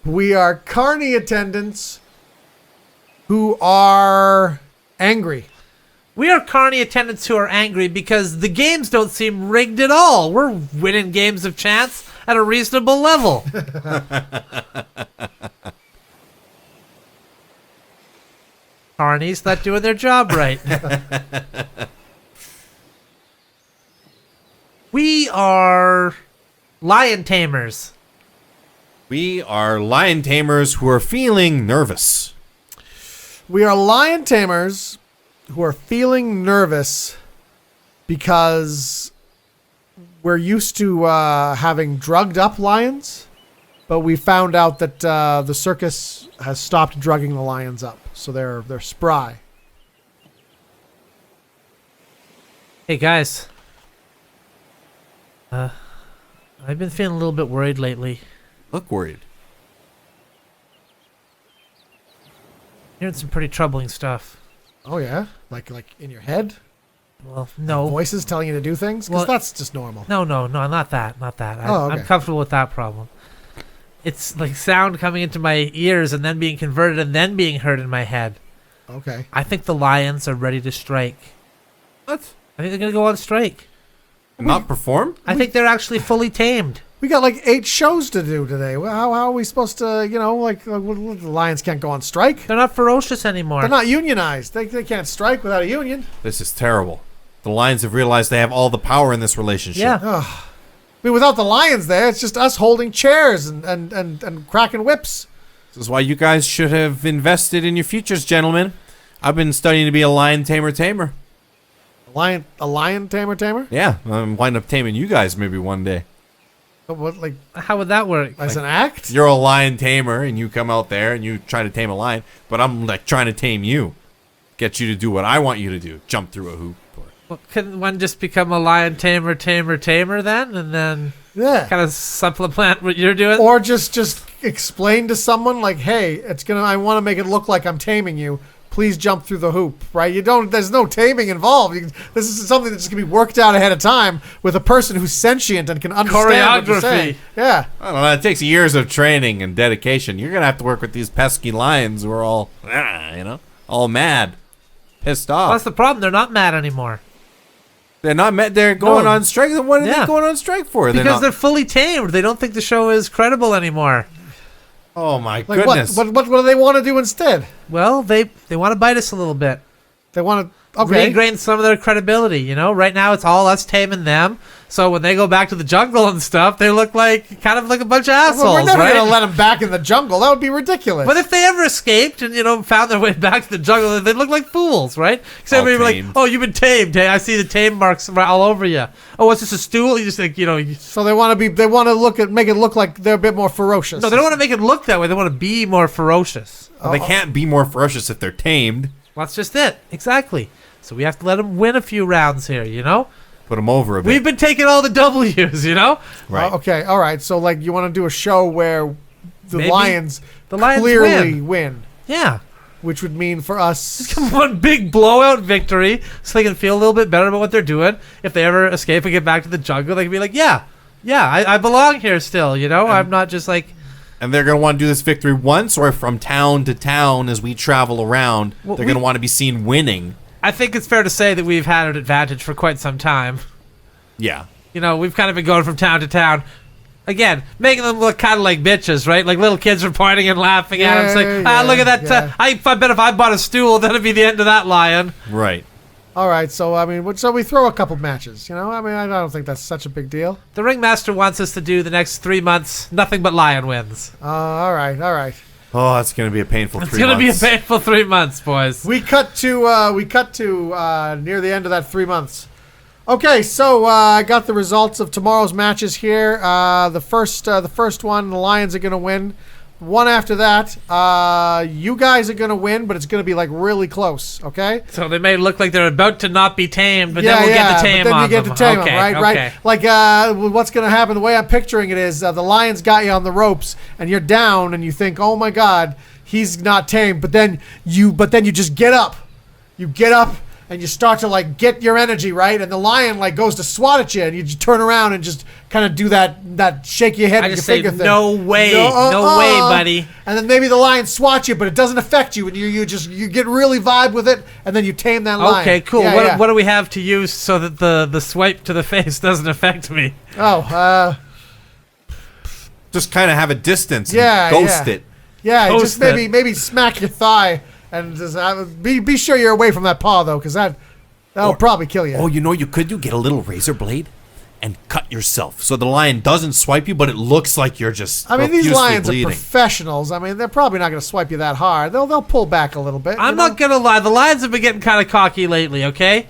We are carny attendants who are angry. We are carny attendants who are angry because the games don't seem rigged at all. We're winning games of chance at a reasonable level. Carnies not doing their job right. We are lion tamers. We are lion tamers who are feeling nervous. We are lion tamers who are feeling nervous because we're used to having drugged up lions, but we found out that the circus has stopped drugging the lions up, so they're spry. Hey guys. I've been feeling a little bit worried lately. Look worried. Hearing some pretty troubling stuff. Oh yeah, like in your head, Well, no. voices telling you to do things, because Well, that's just normal. No, not that. Oh, okay. I'm comfortable with that problem. It's like sound coming into my ears and then being converted and then being heard in my head. Okay. I think the Lions are ready to strike. What? I think they're going to go on strike. Not perform? I think they're actually fully tamed. We got like 8 shows to do today. How are we supposed to, the lions can't go on strike? They're not ferocious anymore. They're not unionized. They can't strike without a union. This is terrible. The lions have realized they have all the power in this relationship. Yeah. I mean, without the lions there, it's just us holding chairs and cracking whips. This is why you guys should have invested in your futures, gentlemen. I've been studying to be a lion tamer. A lion tamer? Yeah, I'm wind up taming you guys maybe one day. What, like, How would that work? as an act? You're a lion tamer, and you come out there and you try to tame a lion, but I'm like trying to tame you, get you to do what I want you to do, jump through a hoop. Well, couldn't one just become a lion tamer then, and then kind of supplement what you're doing? Or just explain to someone like, hey, I want to make it look like I'm taming you. Please jump through the hoop, right? There's no taming involved. This is something that's going to be worked out ahead of time with a person who's sentient and can understand what you're saying. Yeah. I don't know. It takes years of training and dedication. You're going to have to work with these pesky lions who are all, all mad, pissed off. Well, that's the problem. They're not mad anymore. They're not mad. They're going on strike. Then what are they going on strike for? Because they're fully tamed. They don't think the show is credible anymore. Oh, my Like goodness. what do they want to do instead? Well, they want to bite us a little bit. They want to Regain some of their credibility, Right now it's all us taming them. So when they go back to the jungle and stuff, they look kind of like a bunch of assholes, Well, we're never right? going to let them back in the jungle. That would be ridiculous. But if they ever escaped and found their way back to the jungle, they'd look like fools, right? Because All everybody would be tamed. like, "Oh, you've been tamed. Hey, I see the tame marks all over you. Oh, what's this, a stool?" You just think, So they want to make it look like they're a bit more ferocious. No, they don't want to make it look that way. They want to be more ferocious. Well, they can't be more ferocious if they're tamed. Well, that's just it. Exactly. So we have to let them win a few rounds here, Put them over a bit. We've been taking all the W's, Right. Okay, all right. So like you want to do a show where the Lions Lions clearly win, Yeah. which would mean for us One big blowout victory so they can feel a little bit better about what they're doing. If they ever escape and get back to the jungle, they can be like, yeah, I belong here still, I'm not just like... And they're going to want to do this victory once or from town to town as we travel around. Well, they're going to want to be seen winning. I think it's fair to say that we've had an advantage for quite some time. Yeah. We've kind of been going from town to town. Again, making them look kind of like bitches, right? Like little kids are pointing and laughing at them. It's like, look at that. yeah. I bet if I bought a stool, that'd be the end of that lion. Right. all right. So I mean, so we throw a couple matches. I don't think that's such a big deal. The ringmaster wants us to do the next 3 months nothing but lion wins. All right. Oh, that's going to be a painful 3 months. It's going to be a painful 3 months, boys. We cut to near the end of that 3 months. Okay, so I got the results of tomorrow's matches here. The first one, the Lions are going to win. One after that, you guys are going to win, but it's going to be like really close. Okay. So they may look like they're about to not be tamed, but then we'll get the tame but then on you get them. to tame Okay, them, right? okay. Like what's going to happen? The way I'm picturing it is the Lions got you on the ropes, and you're down, and you think, oh my God, he's not tamed. But then you just get up. You get up. And you start to like get your energy right, and the lion like goes to swat at you, and you just turn around and just kind of do that shake your head I with just your say, finger thing. no way, no way, buddy. And then maybe the lion swats you, but it doesn't affect you, and you get really vibe with it, and then you tame that lion. Okay, cool. Yeah, What do we have to use so that the swipe to the face doesn't affect me? Just kind of have a distance Yeah, and ghost it. Yeah, Toast just it. maybe smack your thigh, and just be sure you're away from that paw though, because that'll probably kill you. Oh, you could do? Get a little razor blade and cut yourself so the lion doesn't swipe you, but it looks like you're just I mean, these profusely lions bleeding. are professionals. I mean, they're probably not going to swipe you that hard. They'll pull back a little bit. I'm not gonna lie, the Lions have been getting kind of cocky lately. Okay,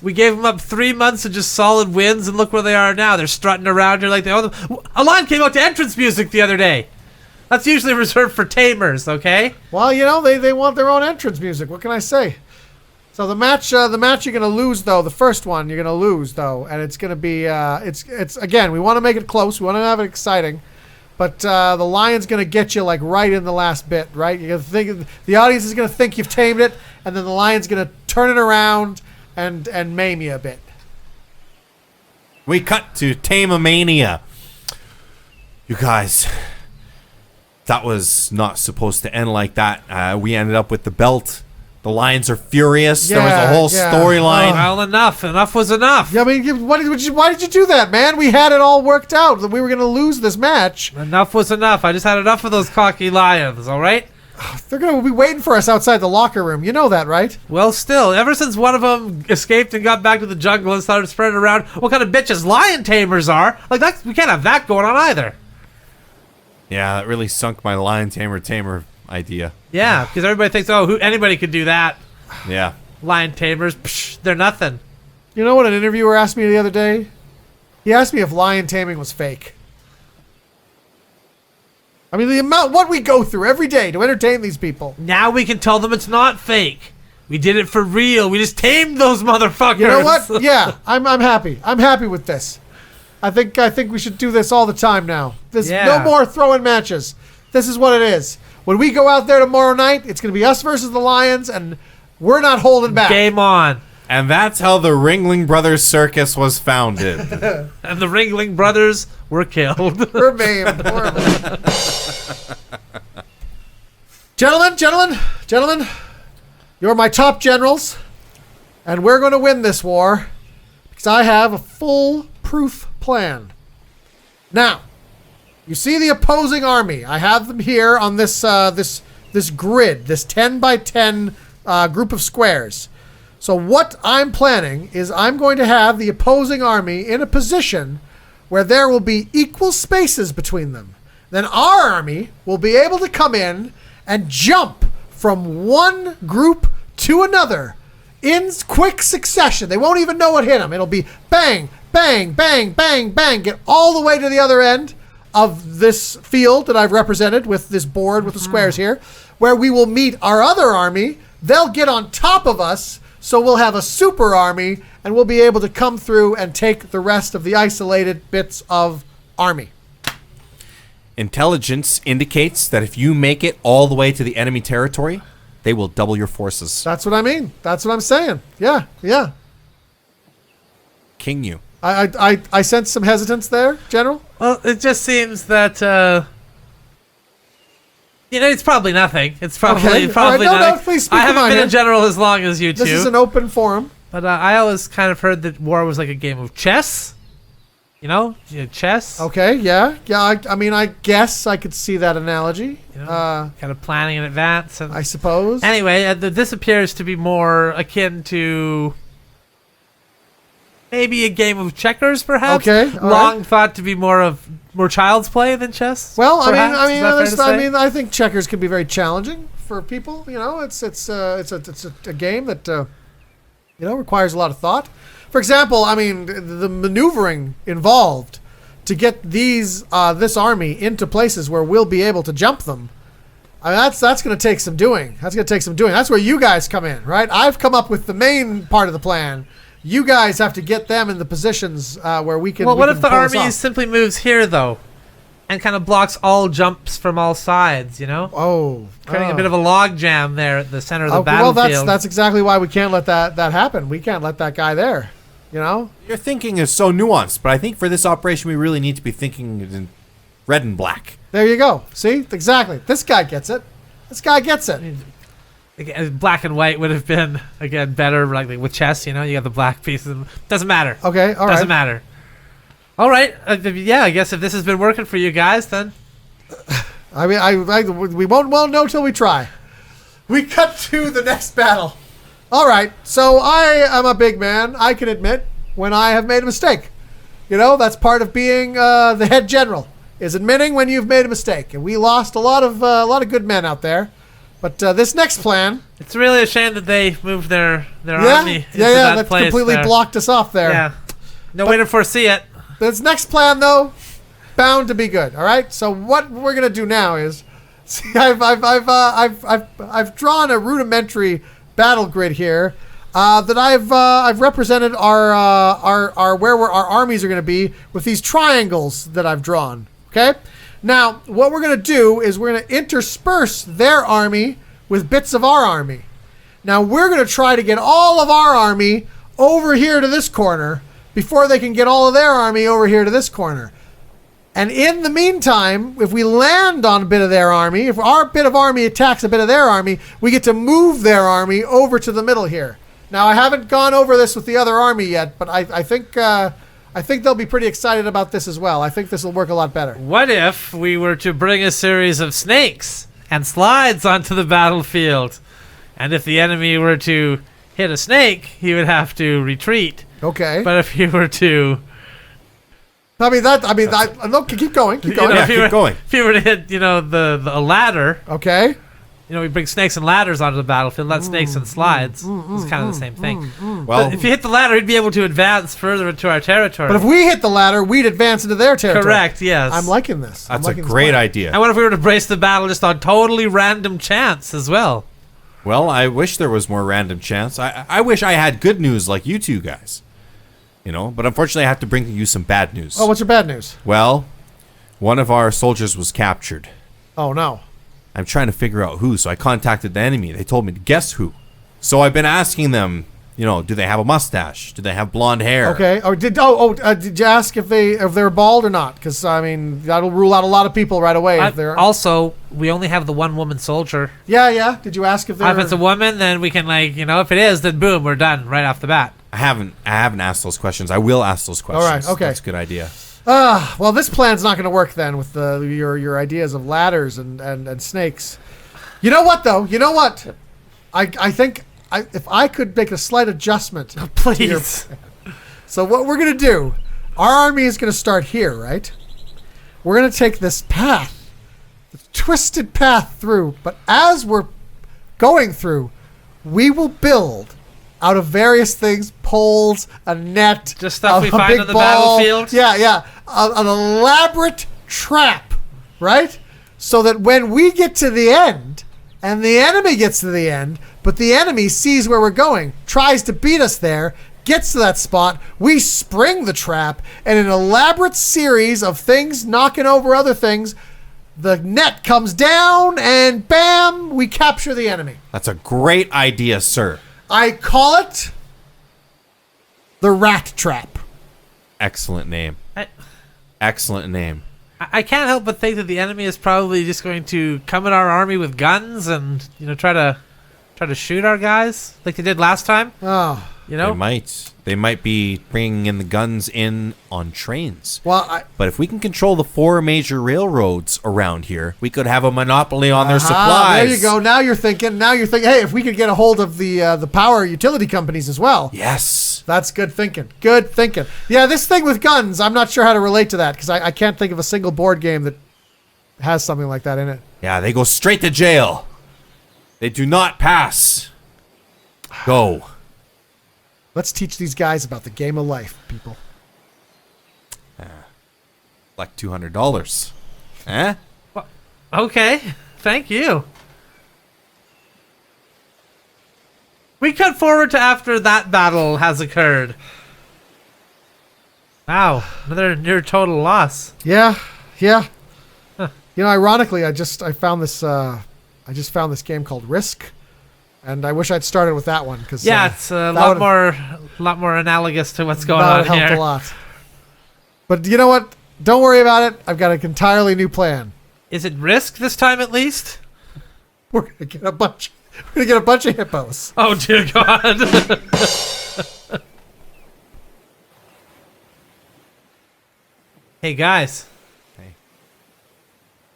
we gave them up 3 months of just solid wins, and look where they are now. They're strutting around here like they own them. A lion came out to entrance music the other day. That's usually reserved for tamers. Okay. Well, they want their own entrance music. What can I say? So the match you're going to lose though. The first one you're going to lose though, and it's going to be it's again. We want to make it close. We want to have it exciting, but the lion's going to get you like right in the last bit. Right? You're going to think the audience is going to think you've tamed it, and then the lion's going to turn it around and maim you a bit. We cut to Tamamania. You guys, that was not supposed to end like that. We ended up with the belt The Lions are furious. Yeah, there was a whole storyline. Well, enough. Enough was enough. Yeah, I mean, why did you do that, man? We had it all worked out that we were going to lose this match. Enough was enough. I just had enough of those cocky lions, all right? They're going to be waiting for us outside the locker room. You know that, right? Well, still, ever since one of them escaped and got back to the jungle and started spreading around what kind of bitches lion tamers are, like that, we can't have that going on either. Yeah, that really sunk my lion tamer idea. Yeah, because everybody thinks, anybody could do that. Yeah. Lion tamers, psh, they're nothing. You know what an interviewer asked me the other day? He asked me if lion taming was fake. I mean, the amount, what we go through every day to entertain these people. Now we can tell them it's not fake. We did it for real. We just tamed those motherfuckers. You know what? Yeah, I'm happy. I'm happy with this. I think we should do this all the time now. There's no more throwing matches. This is what it is. When we go out there tomorrow night, it's going to be us versus the Lions, and we're not holding back. Game on. And that's how the Ringling Brothers Circus was founded. And the Ringling Brothers were killed. We're maimed. Horribly. Gentlemen, you're my top generals, and we're going to win this war because I have a foolproof plan. Now, you see the opposing army. I have them here on this this grid, this 10 by 10 group of squares. So what I'm planning is I'm going to have the opposing army in a position where there will be equal spaces between them. Then our army will be able to come in and jump from one group to another in quick succession. They won't even know what hit them. It'll be bang, bang, bang, bang, bang. Get all the way to the other end of this field that I've represented with this board with the squares here, where we will meet our other army. They'll get on top of us, so we'll have a super army, and we'll be able to come through and take the rest of the isolated bits of army. Intelligence indicates that if you make it all the way to the enemy territory, they will double your forces. That's what I mean. That's what I'm saying. Yeah. King you. I sense some hesitance there, General. Well, it just seems that, it's probably nothing. It's probably Okay. probably All right. No, nothing. please speak I your haven't mind been here. a general as long as you two. This is an open forum. But I always kind of heard that war was like a game of chess. Chess. Okay, yeah. I mean, I guess I could see that analogy. Kind of planning in advance. And I suppose. anyway, this appears to be more akin to maybe a game of checkers, perhaps. Okay, all Long right. thought to be more child's play than chess. Well, perhaps? Is that fair to say? I think checkers can be very challenging for people. It's a game that requires a lot of thought. For example, I mean, the maneuvering involved to get this army into places where we'll be able to jump them. I mean, that's going to take some doing. That's where you guys come in, right? I've come up with the main part of the plan. You guys have to get them in the positions where we can. Well, what if the pull this army off. simply moves here, though, and kind of blocks all jumps from all sides? Creating a bit of a log jam there at the center of the battlefield. Well, that's exactly why we can't let that happen. We can't let that guy there. Your thinking is so nuanced, but I think for this operation we really need to be thinking in red and black. There you go. See? Exactly. This guy gets it. Again, black and white would have been better, like with chess. You got the black pieces. Doesn't matter. Okay. All right. Doesn't matter. All right. I guess if this has been working for you guys, then I mean, we won't know till we try. We cut to the next battle. All right. So I am a big man. I can admit when I have made a mistake. That's part of being the head general, is admitting when you've made a mistake. And we lost a lot of good men out there. But this next plan. it's really a shame that they moved their army into that place. Completely there. blocked us off there. Yeah. No way to foresee it. This next plan, though, bound to be good. All right. So what we're gonna do now is, see, I've drawn a rudimentary battle grid here that I've represented our where our armies are gonna be with these triangles that I've drawn. Okay. Now, what we're gonna do is we're gonna intersperse their army with bits of our army. Now we're gonna try to get all of our army over here to this corner before they can get all of their army over here to this corner. And in the meantime, if we land on a bit of their army, if our bit of army attacks a bit of their army, we get to move their army over to the middle here. Now, I haven't gone over this with the other army yet, but I think they'll be pretty excited about this as well. I think this will work a lot better. What if we were to bring a series of snakes and slides onto the battlefield? And if the enemy were to hit a snake, he would have to retreat. Okay. But if he were to... Look, keep going. Keep going. keep going. If he were to hit, a ladder, Okay. we bring snakes and ladders onto the battlefield, not snakes and slides. It's kind of the same thing. Well, But if you hit the ladder, he'd be able to advance further into our territory. But if we hit the ladder, we'd advance into their territory. Correct, yes. I'm liking this. that's a great idea. And what if we were to brace the battle just on totally random chance as well? Well, I wish there was more random chance. I wish I had good news like you two guys. But unfortunately I have to bring you some bad news. Oh, what's your bad news? Well, one of our soldiers was captured. Oh, no. I'm trying to figure out who, so I contacted the enemy. They told me to guess who. So I've been asking them, do they have a mustache? Do they have blonde hair? Okay. Did you ask if they're bald or not? Because that'll rule out a lot of people right away if they're. Also, we only have the one woman soldier. Yeah. Did you ask if they're? If it's a woman, then we can if it is, then boom, we're done right off the bat. I haven't asked those questions. I will ask those questions. All right, okay. That's a good idea. Well, this plan's not going to work then with your ideas of ladders and snakes. You know what though? You know what? I think if I could make a slight adjustment, Please. So what we're going to do? Our army is going to start here, right? We're going to take this path, the twisted path through. But as we're going through, we will build out of various things, poles, a net, Just stuff we a find big on the ball. battlefield? Yeah. An elaborate trap, right? So that when we get to the end, and the enemy gets to the end, but the enemy sees where we're going, tries to beat us there, gets to that spot, we spring the trap, and an elaborate series of things knocking over other things, the net comes down, and bam, we capture the enemy. That's a great idea, sir. I call it the rat trap. Excellent name. I- Excellent name. I can't help but think that the enemy is probably just going to come at our army with guns and try to shoot our guys like they did last time. Oh, They might be bringing in the guns in on trains. well, But if we can control the 4 major railroads around here, we could have a monopoly on their supplies. there you go. Now you're thinking. Hey, if we could get a hold of the power utility companies as well. Yes. That's good thinking. Good thinking. Yeah, this thing with guns, I'm not sure how to relate to that because I can't think of a single board game that has something like that in it. Yeah, they go straight to jail. They do not pass. Go. Let's teach these guys about the game of life, people. Like $200. Eh? Okay, thank you. We cut forward to after that battle has occurred. Wow, another near total loss. Yeah. Huh. Ironically, I found this this game called Risk, and I wish I'd started with that one because It's a lot more analogous to what's going on helped here. a lot. But you know what? Don't worry about it. I've got an entirely new plan. Is it Risk this time at least? We're gonna get a bunch of hippos. Oh dear God. Hey guys. Hey.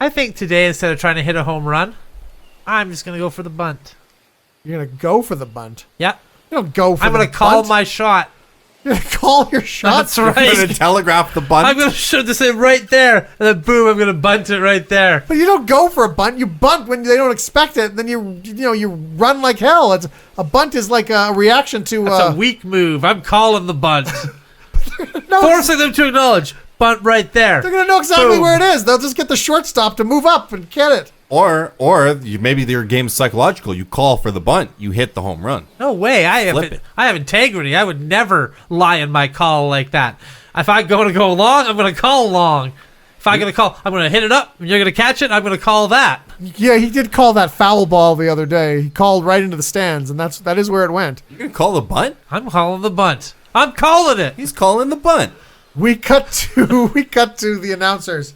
I think today instead of trying to hit a home run, I'm just gonna go for the bunt. You're gonna go for the bunt. Yeah. You don't go for I'm the gonna call bunt. my shot. You're gonna call your shot. That's You're going to right. telegraph the bunt. I'm gonna shoot this in right there, and then boom, I'm gonna bunt it right there. But you don't go for a bunt. You bunt when they don't expect it. And then you run like hell. A bunt is like a reaction to. That's a weak move. I'm calling the bunt, no, forcing them to acknowledge bunt right there. they're gonna know exactly Boom. where it is. They'll just get the shortstop to move up and get it. Or maybe your game's psychological. You call for the bunt. You hit the home run. No way. I Flip it. have integrity. I would never lie in my call like that. If I'm going to go long, I'm going to call long. If I'm going to call, I'm going to hit it up, and you're going to catch it, I'm going to call that. Yeah, he did call that foul ball the other day. He called right into the stands, and that is where it went. You're going to call the bunt? I'm calling the bunt. I'm calling it. He's calling the bunt. we cut to the announcers.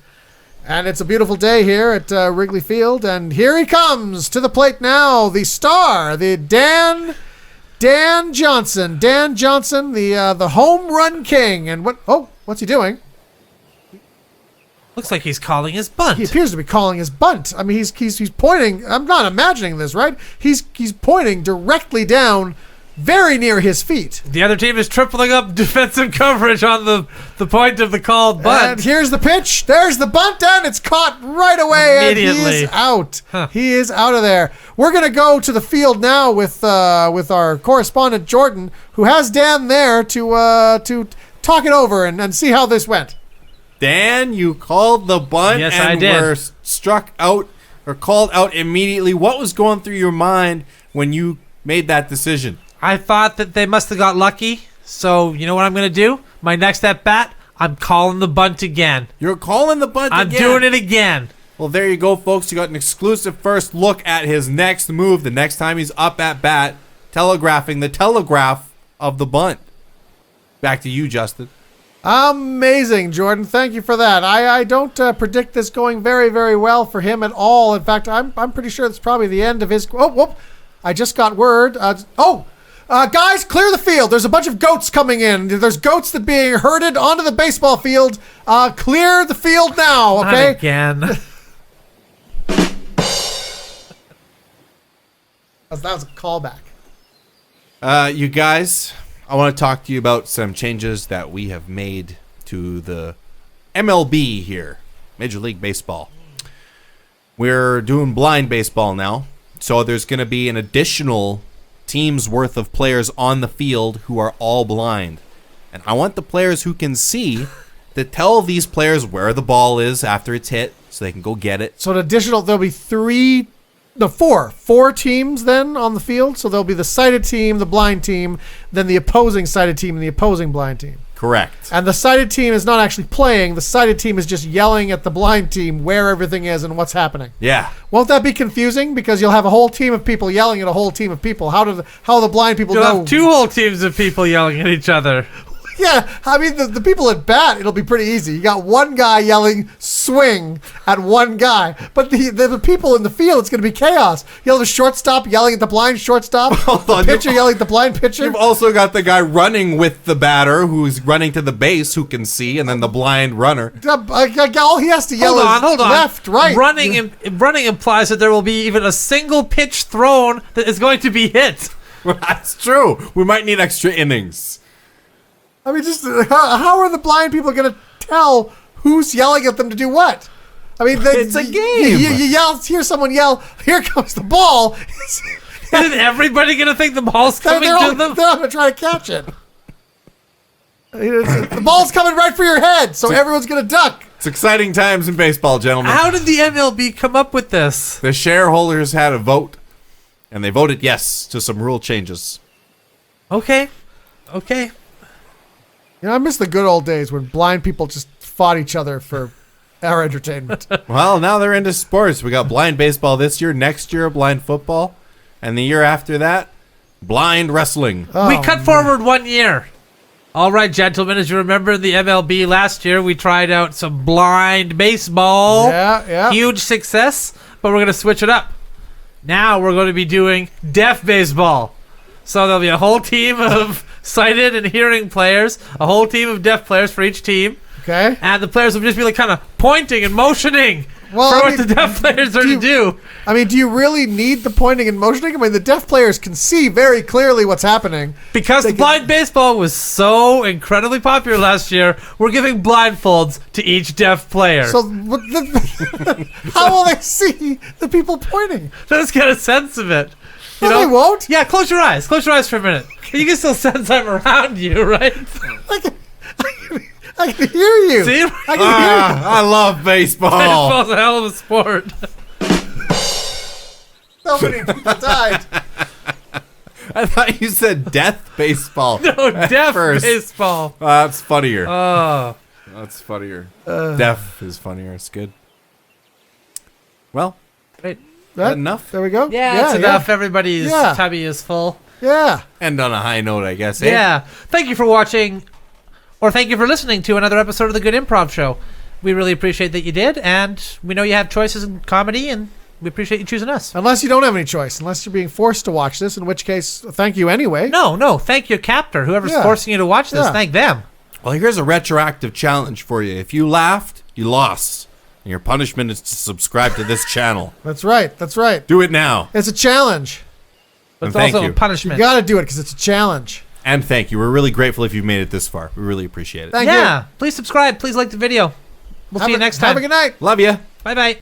And it's a beautiful day here at Wrigley Field, and here he comes to the plate now, the star, the Dan Johnson. Dan Johnson, the home run king. And what's he doing? Looks like he's calling his bunt. He appears to be calling his bunt. I mean, he's pointing. I'm not imagining this, right? He's pointing directly down, very near his feet. The other team is tripling up defensive coverage on the point of the called bunt. And here's the pitch. There's the bunt, and it's caught right away. Immediately. And he is out. Huh. He is out of there. We're gonna go to the field now with our correspondent Jordan, who has Dan there to talk it over and see how this went. Dan, you called the bunt Yes, and I did. were struck out or called out immediately. What was going through your mind when you made that decision? I thought that they must have got lucky. So you know what I'm going to do? My next at bat, I'm calling the bunt again. You're calling the bunt I'm again. doing it again. Well, there you go, folks. You got an exclusive first look at his next move the next time he's up at bat, telegraphing the telegraph of the bunt. Back to you, Justin. Amazing, Jordan. Thank you for that. I don't predict this going very, very well for him at all. In fact, I'm pretty sure it's probably the end of his. Oh, I just got word. Guys, clear the field. There's a bunch of goats coming in. There's goats that are being herded onto the baseball field. Clear the field now, okay? Not again. That was a callback. You guys, I want to talk to you about some changes that we have made to the MLB here, Major League Baseball. We're doing blind baseball now, so there's going to be an additional team's worth of players on the field who are all blind. And I want the players who can see to tell these players where the ball is after it's hit so they can go get it. So there'll be four teams then on the field. So there'll be the sighted team, the blind team, then the opposing sighted team, and the opposing blind team. Correct. And the sighted team is not actually playing. The sighted team is just yelling at the blind team where everything is and what's happening. Yeah. Won't that be confusing? Because you'll have a whole team of people yelling at a whole team of people. How do the blind people You'll know? have two whole teams of people yelling at each other. Yeah, I mean, the people at bat, it'll be pretty easy. You got one guy yelling swing at one guy. But the people in the field, it's going to be chaos. You'll have a shortstop yelling at the blind shortstop. Hold on, the pitcher yelling at the blind pitcher. You've also got the guy running with the batter who's running to the base who can see, and then the blind runner. All he has to yell Hold is on. left, right. Running implies that there will be even a single pitch thrown that is going to be hit. That's true. We might need extra innings. I mean, just how are the blind people going to tell who's yelling at them to do what? I mean, it's a game. You hear someone yell, "Here comes the ball." Isn't everybody going to think the ball's coming to them? They're all going to try to catch it. The ball's coming right for your head, so everyone's going to duck. It's exciting times in baseball, gentlemen. How did the MLB come up with this? The shareholders had a vote, and they voted yes to some rule changes. Okay. You know, I miss the good old days when blind people just fought each other for our entertainment. Well, now they're into sports. We got blind baseball this year, next year blind football, and the year after that, blind wrestling. We cut forward 1 year. All right, gentlemen, as you remember the MLB last year, we tried out some blind baseball. Yeah. Huge success, but we're going to switch it up. Now we're going to be doing deaf baseball. So there'll be a whole team of sighted and hearing players, a whole team of deaf players for each team. Okay. And the players will just be like kind of pointing and motioning for what the deaf players are to do. I mean, do you really need the pointing and motioning? I mean, the deaf players can see very clearly what's happening. Because the blind baseball was so incredibly popular last year, we're giving blindfolds to each deaf player. So how will they see the people pointing? Let's get a sense of it. No, they won't. Yeah, close your eyes. Close your eyes for a minute. You can still sense I'm around you, right? I can hear you. See? I can hear you. I love baseball. Baseball's a hell of a sport. So many people died. I thought you said death baseball. No, deaf baseball. That's funnier. Oh. That's funnier. Deaf is funnier. It's good. Well, Great. that enough? There we go. Yeah, that's enough. Everybody's tummy is full. Yeah. End on a high note, I guess. Yeah. Thank you for watching Or thank you for listening to another episode of the Good Improv Show. We really appreciate that you did, and we know you have choices in comedy, and we appreciate you choosing us. Unless you don't have any choice, unless you're being forced to watch this, in which case, thank you anyway. No, thank your captor. Whoever's forcing you to watch this, thank them. Well, here's a retroactive challenge for you. If you laughed, you lost. And your punishment is to subscribe to this channel. That's right. That's right. Do it now. It's a challenge. But And it's thank also you. a punishment. You got to do it because it's a challenge. And thank you. We're really grateful if you've made it this far. We really appreciate it. Thank you. Please subscribe. Please like the video. We'll see you next time. Have a good night. Love you. Bye-bye.